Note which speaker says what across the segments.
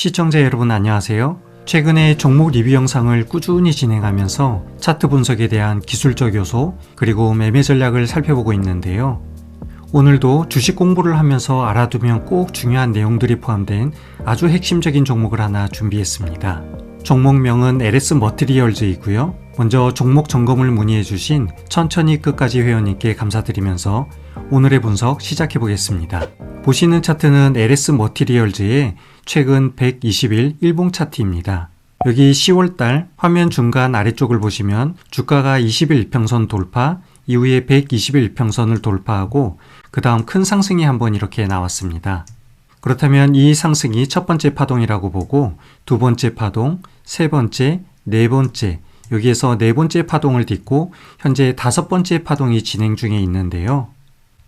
Speaker 1: 시청자 여러분 안녕하세요. 최근에 종목 리뷰 영상을 꾸준히 진행하면서 차트 분석에 대한 기술적 요소 그리고 매매 전략을 살펴보고 있는데요. 오늘도 주식 공부를 하면서 알아두면 꼭 중요한 내용들이 포함된 아주 핵심적인 종목을 하나 준비했습니다. 종목명은 LS 머티리얼즈이고요. 먼저 종목 점검을 문의해 주신 천천히 끝까지 회원님께 감사드리면서 오늘의 분석 시작해 보겠습니다. 보시는 차트는 LS 머티리얼즈의 최근 120일 일봉 차트입니다. 여기 10월달 화면 중간 아래쪽을 보시면 주가가 20일 이평선 돌파, 이후에 120일 이평선을 돌파하고 그 다음 큰 상승이 한번 이렇게 나왔습니다. 그렇다면 이 상승이 첫 번째 파동이라고 보고 두 번째 파동, 세 번째, 네 번째, 여기에서 네 번째 파동을 딛고 현재 다섯 번째 파동이 진행 중에 있는데요.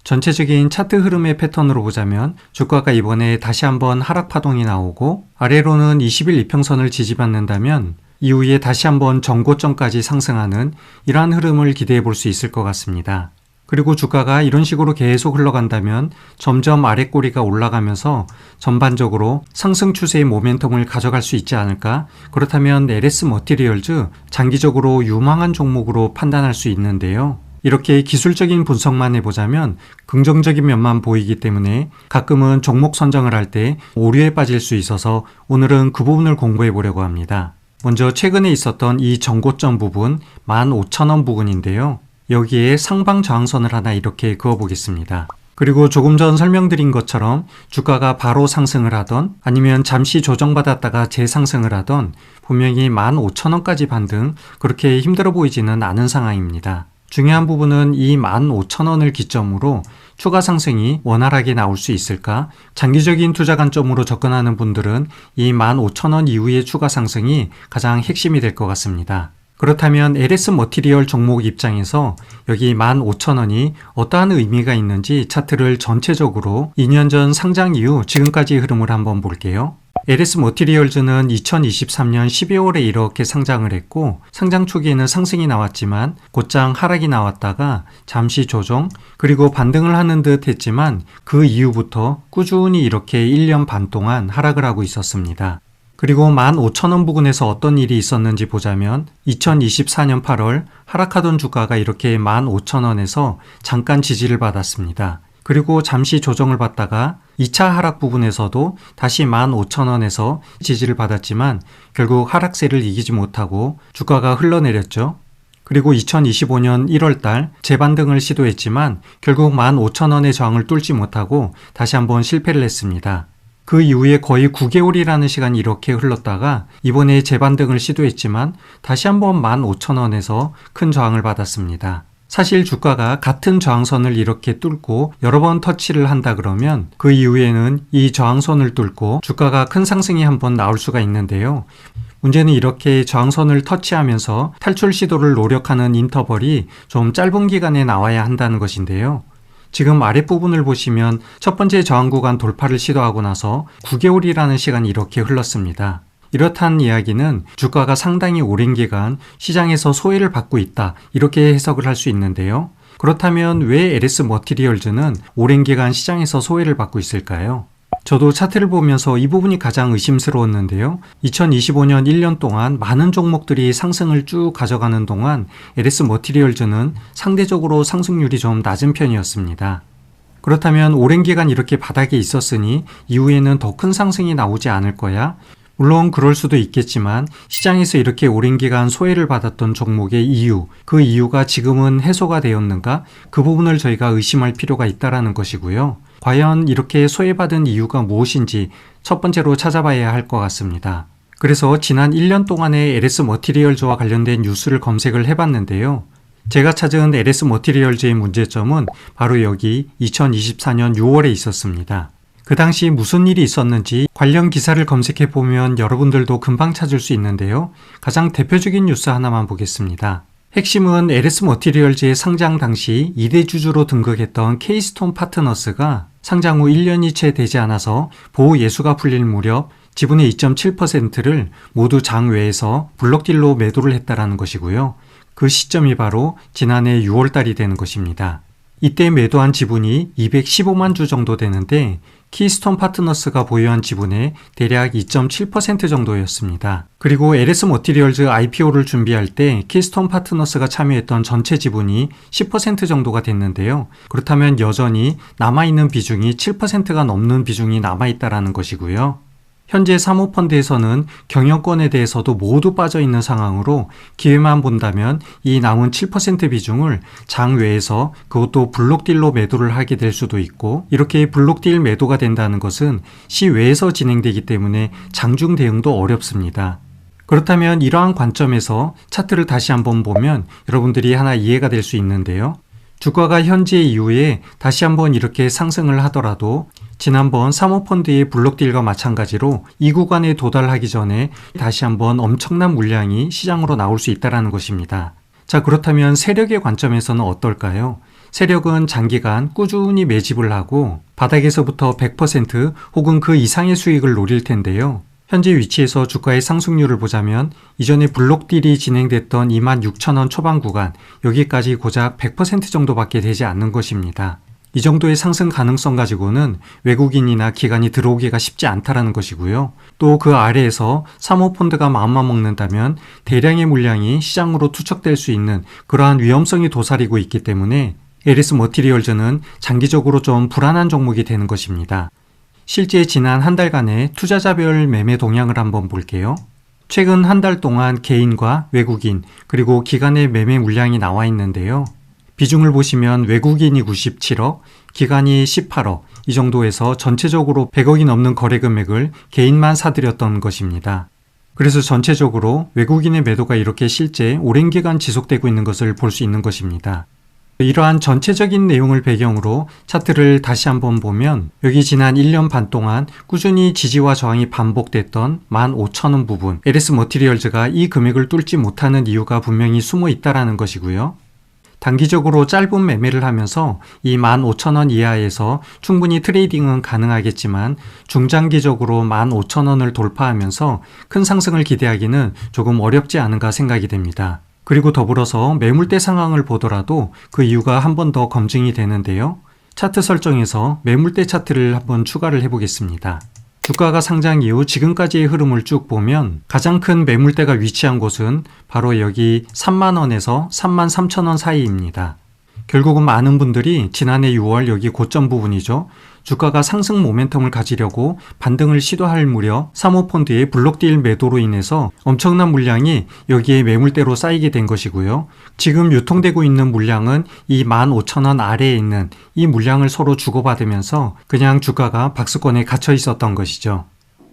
Speaker 1: 전체적인 차트 흐름의 패턴으로 보자면 주가가 이번에 다시 한번 하락 파동이 나오고 아래로는 20일 이평선을 지지받는다면 이후에 다시 한번 전고점까지 상승하는 이러한 흐름을 기대해 볼 수 있을 것 같습니다. 그리고 주가가 이런 식으로 계속 흘러간다면 점점 아랫꼬리가 올라가면서 전반적으로 상승 추세의 모멘텀을 가져갈 수 있지 않을까? 그렇다면 LS 머티리얼즈 장기적으로 유망한 종목으로 판단할 수 있는데요. 이렇게 기술적인 분석만 해보자면 긍정적인 면만 보이기 때문에 가끔은 종목 선정을 할 때 오류에 빠질 수 있어서 오늘은 그 부분을 공부해 보려고 합니다. 먼저 최근에 있었던 이 전고점 부분 15,000원 부근인데요. 여기에 상방 저항선을 하나 이렇게 그어 보겠습니다. 그리고 조금 전 설명드린 것처럼 주가가 바로 상승을 하던 아니면 잠시 조정받았다가 재상승을 하던 분명히 15,000원까지 반등 그렇게 힘들어 보이지는 않은 상황입니다. 중요한 부분은 이 15,000원을 기점으로 추가 상승이 원활하게 나올 수 있을까? 장기적인 투자 관점으로 접근하는 분들은 이 15,000원 이후의 추가 상승이 가장 핵심이 될 것 같습니다. 그렇다면 LS 머티리얼 종목 입장에서 여기 15,000원이 어떠한 의미가 있는지 차트를 전체적으로 2년 전 상장 이후 지금까지 흐름을 한번 볼게요. LS 머티리얼즈는 2023년 12월에 이렇게 상장을 했고 상장 초기에는 상승이 나왔지만 곧장 하락이 나왔다가 잠시 조정 그리고 반등을 하는 듯 했지만 그 이후부터 꾸준히 이렇게 1년 반 동안 하락을 하고 있었습니다. 그리고 15,000원 부근에서 어떤 일이 있었는지 보자면 2024년 8월 하락하던 주가가 이렇게 15,000원에서 잠깐 지지를 받았습니다. 그리고 잠시 조정을 받다가 2차 하락 부분에서도 다시 15,000원에서 지지를 받았지만 결국 하락세를 이기지 못하고 주가가 흘러내렸죠. 그리고 2025년 1월달 재반등을 시도했지만 결국 15,000원의 저항을 뚫지 못하고 다시 한번 실패를 했습니다. 그 이후에 거의 9개월이라는 시간이 이렇게 흘렀다가 이번에 재반등을 시도했지만 다시 한번 15,000원에서 큰 저항을 받았습니다. 사실 주가가 같은 저항선을 이렇게 뚫고 여러 번 터치를 한다 그러면 그 이후에는 이 저항선을 뚫고 주가가 큰 상승이 한번 나올 수가 있는데요. 문제는 이렇게 저항선을 터치하면서 탈출 시도를 노력하는 인터벌이 좀 짧은 기간에 나와야 한다는 것인데요. 지금 아랫부분을 보시면 첫 번째 저항 구간 돌파를 시도하고 나서 9개월이라는 시간이 이렇게 흘렀습니다. 이렇다는 이야기는 주가가 상당히 오랜 기간 시장에서 소외를 받고 있다 이렇게 해석을 할 수 있는데요. 그렇다면 왜 LS 머티리얼즈는 오랜 기간 시장에서 소외를 받고 있을까요? 저도 차트를 보면서 이 부분이 가장 의심스러웠는데요. 2025년 1년 동안 많은 종목들이 상승을 쭉 가져가는 동안 LS 머티리얼즈는 상대적으로 상승률이 좀 낮은 편이었습니다. 그렇다면 오랜 기간 이렇게 바닥에 있었으니 이후에는 더 큰 상승이 나오지 않을 거야? 물론 그럴 수도 있겠지만 시장에서 이렇게 오랜 기간 소외를 받았던 종목의 이유, 그 이유가 지금은 해소가 되었는가? 그 부분을 저희가 의심할 필요가 있다는 것이고요. 과연 이렇게 소외받은 이유가 무엇인지 첫 번째로 찾아봐야 할 것 같습니다. 그래서 지난 1년 동안의 LS 머티리얼즈와 관련된 뉴스를 검색을 해봤는데요. 제가 찾은 LS 머티리얼즈의 문제점은 바로 여기 2024년 6월에 있었습니다. 그 당시 무슨 일이 있었는지 관련 기사를 검색해 보면 여러분들도 금방 찾을 수 있는데요. 가장 대표적인 뉴스 하나만 보겠습니다. 핵심은 LS 머티리얼즈의 상장 당시 2대 주주로 등극했던 케이스톤 파트너스가 상장 후 1년이 채 되지 않아서 보호 예수가 풀릴 무렵 지분의 2.7%를 모두 장외에서 블록딜로 매도를 했다라는 것이고요. 그 시점이 바로 지난해 6월 달이 되는 것입니다. 이때 매도한 지분이 215만 주 정도 되는데 키스톤 파트너스가 보유한 지분의 대략 2.7% 정도였습니다. 그리고 LS 머티리얼즈 IPO를 준비할 때 키스톤 파트너스가 참여했던 전체 지분이 10% 정도가 됐는데요. 그렇다면 여전히 남아있는 비중이 7%가 넘는 비중이 남아있다는 것이고요. 현재 사모펀드에서는 경영권에 대해서도 모두 빠져있는 상황으로 기회만 본다면 이 남은 7% 비중을 장외에서 그것도 블록딜로 매도를 하게 될 수도 있고, 이렇게 블록딜 매도가 된다는 것은 시외에서 진행되기 때문에 장중 대응도 어렵습니다. 그렇다면 이러한 관점에서 차트를 다시 한번 보면 여러분들이 하나 이해가 될 수 있는데요. 주가가 현재 이후에 다시 한번 이렇게 상승을 하더라도 지난번 사모펀드의 블록딜과 마찬가지로 이 구간에 도달하기 전에 다시 한번 엄청난 물량이 시장으로 나올 수 있다는 것입니다. 자, 그렇다면 세력의 관점에서는 어떨까요? 세력은 장기간 꾸준히 매집을 하고 바닥에서부터 100% 혹은 그 이상의 수익을 노릴 텐데요. 현재 위치에서 주가의 상승률을 보자면 이전에 블록딜이 진행됐던 26,000원 초반 구간, 여기까지 고작 100% 정도밖에 되지 않는 것입니다. 이 정도의 상승 가능성 가지고는 외국인이나 기관이 들어오기가 쉽지 않다는 것이고요. 또 그 아래에서 사모펀드가 마음만 먹는다면 대량의 물량이 시장으로 투척될 수 있는 그러한 위험성이 도사리고 있기 때문에 LS 머티리얼즈는 장기적으로 좀 불안한 종목이 되는 것입니다. 실제 지난 한 달간의 투자자별 매매 동향을 한번 볼게요. 최근 한 달 동안 개인과 외국인 그리고 기관의 매매 물량이 나와 있는데요. 비중을 보시면 외국인이 97억, 기관이 18억, 이 정도에서 전체적으로 100억이 넘는 거래 금액을 개인만 사들였던 것입니다. 그래서 전체적으로 외국인의 매도가 이렇게 실제 오랜 기간 지속되고 있는 것을 볼 수 있는 것입니다. 이러한 전체적인 내용을 배경으로 차트를 다시 한번 보면 여기 지난 1년 반 동안 꾸준히 지지와 저항이 반복됐던 15,000원 부분, LS 머티리얼즈가 이 금액을 뚫지 못하는 이유가 분명히 숨어 있다는 것이고요. 단기적으로 짧은 매매를 하면서 이 15,000원 이하에서 충분히 트레이딩은 가능하겠지만 중장기적으로 15,000원을 돌파하면서 큰 상승을 기대하기는 조금 어렵지 않은가 생각이 됩니다. 그리고 더불어서 매물대 상황을 보더라도 그 이유가 한 번 더 검증이 되는데요. 차트 설정에서 매물대 차트를 한번 추가를 해보겠습니다. 주가가 상장 이후 지금까지의 흐름을 쭉 보면 가장 큰 매물대가 위치한 곳은 바로 여기 30,000원에서 33,000원 사이입니다. 결국은 많은 분들이 지난해 6월 여기 고점 부분이죠. 주가가 상승 모멘텀을 가지려고 반등을 시도할 무렵 사모펀드의 블록딜 매도로 인해서 엄청난 물량이 여기에 매물대로 쌓이게 된 것이고요. 지금 유통되고 있는 물량은 이 15,000원 아래에 있는 이 물량을 서로 주고받으면서 그냥 주가가 박스권에 갇혀 있었던 것이죠.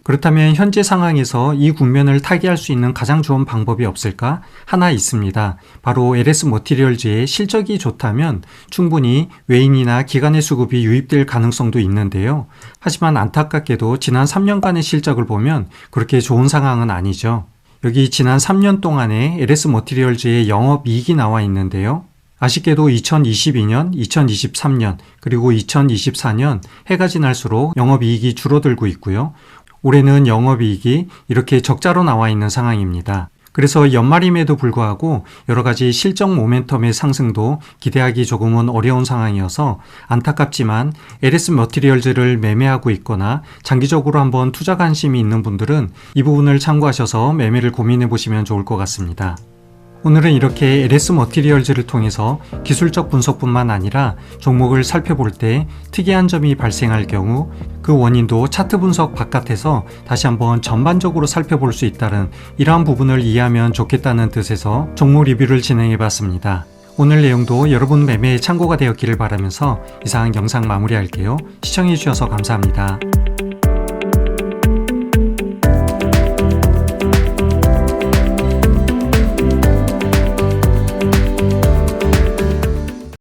Speaker 1: 그렇다면 현재 상황에서 이 국면을 타개할 수 있는 가장 좋은 방법이 없을까? 하나 있습니다. 바로 LS 머티리얼즈의 실적이 좋다면 충분히 외인이나 기관의 수급이 유입될 가능성도 있는데요. 하지만 안타깝게도 지난 3년간의 실적을 보면 그렇게 좋은 상황은 아니죠. 여기 지난 3년 동안의 LS 머티리얼즈의 영업이익이 나와 있는데요. 아쉽게도 2022년, 2023년, 그리고 2024년 해가 지날수록 영업이익이 줄어들고 있고요. 올해는 영업이익이 이렇게 적자로 나와 있는 상황입니다. 그래서 연말임에도 불구하고 여러 가지 실적 모멘텀의 상승도 기대하기 조금은 어려운 상황이어서 안타깝지만 LS 머티리얼즈를 매매하고 있거나 장기적으로 한번 투자 관심이 있는 분들은 이 부분을 참고하셔서 매매를 고민해 보시면 좋을 것 같습니다. 오늘은 이렇게 LS 머티리얼즈를 통해서 기술적 분석뿐만 아니라 종목을 살펴볼 때 특이한 점이 발생할 경우 그 원인도 차트 분석 바깥에서 다시 한번 전반적으로 살펴볼 수 있다는 이러한 부분을 이해하면 좋겠다는 뜻에서 종목 리뷰를 진행해 봤습니다. 오늘 내용도 여러분 매매에 참고가 되었기를 바라면서 이상 영상 마무리할게요. 시청해 주셔서 감사합니다.